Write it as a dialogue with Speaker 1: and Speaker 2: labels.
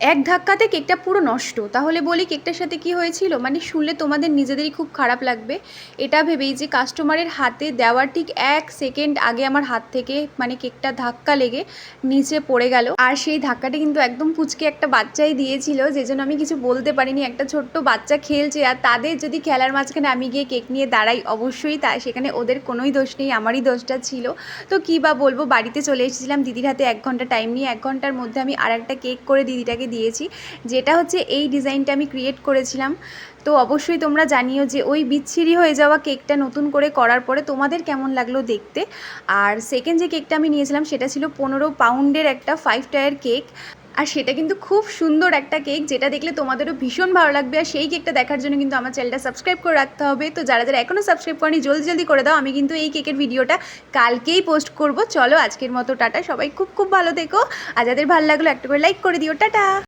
Speaker 1: এক ধাক্কাতে কেকটা পুরো নষ্ট। তাহলে বলি কেকটার সাথে কি হয়েছিল, মানে শুনলে তোমাদের নিজেদেরই খুব খারাপ লাগবে। এটা ভেবেই যে কাস্টমারের হাতে দেওয়ার ঠিক 1 সেকেন্ড আগে আমার হাত থেকে মানে কেকটা ধাক্কা লেগে নিচে পড়ে গেল। আর সেই ধাক্কাটা কিন্তু একদম পুচকে একটা বাচ্চাই দিয়েছিল, যে জন্য আমি কিছু বলতে পারিনি। একটা ছোট্ট বাচ্চা খেলছে, আর তাদের যদি খেলার মাঝখানে আমি গিয়ে কেক নিয়ে দাঁড়াই, অবশ্যই সেখানে ওদের কোনোই দোষ নেই, আমারই দোষটা ছিল। তো কী বা বলবো, বাড়িতে চলে এসেছিলাম দিদির হাতে 1 ঘন্টা টাইম নিয়ে। 1 ঘন্টার মধ্যে আমি আর একটা কেক করে দিদিটাকে দিয়েছি, যেটা হচ্ছে এই ডিজাইনটা আমি ক্রিয়েট করেছিলাম। তো অবশ্যই তোমরা জানিও যে ওই বিচ্ছিরি হয়ে যাওয়া কেকটা নতুন করে করার পরে তোমাদের কেমন লাগলো দেখতে। আর সেকেন্ড যে কেকটা আমি নিয়েছিলাম সেটা ছিল 15 পাউন্ডের একটা 5 টায়ার কেক। আর সেটা কিন্তু খুব সুন্দর একটা কেক, যেটা দেখলে তোমাদেরও ভীষণ ভালো লাগবে। আর সেই কেকটা দেখার জন্য কিন্তু আমার চ্যানেলটা সাবস্ক্রাইব করে রাখতে হবে। তো যারা যারা এখনও সাবস্ক্রাইব করেনি জলদি জলদি করে দাও। আমি কিন্তু এই কেকের ভিডিওটা কালকেই পোস্ট করব। চলো আজকের মতো টাটা, সবাই খুব খুব ভালো থেকো। আর যাদের ভালো লাগলো একটা করে লাইক করে দিও। টাটা।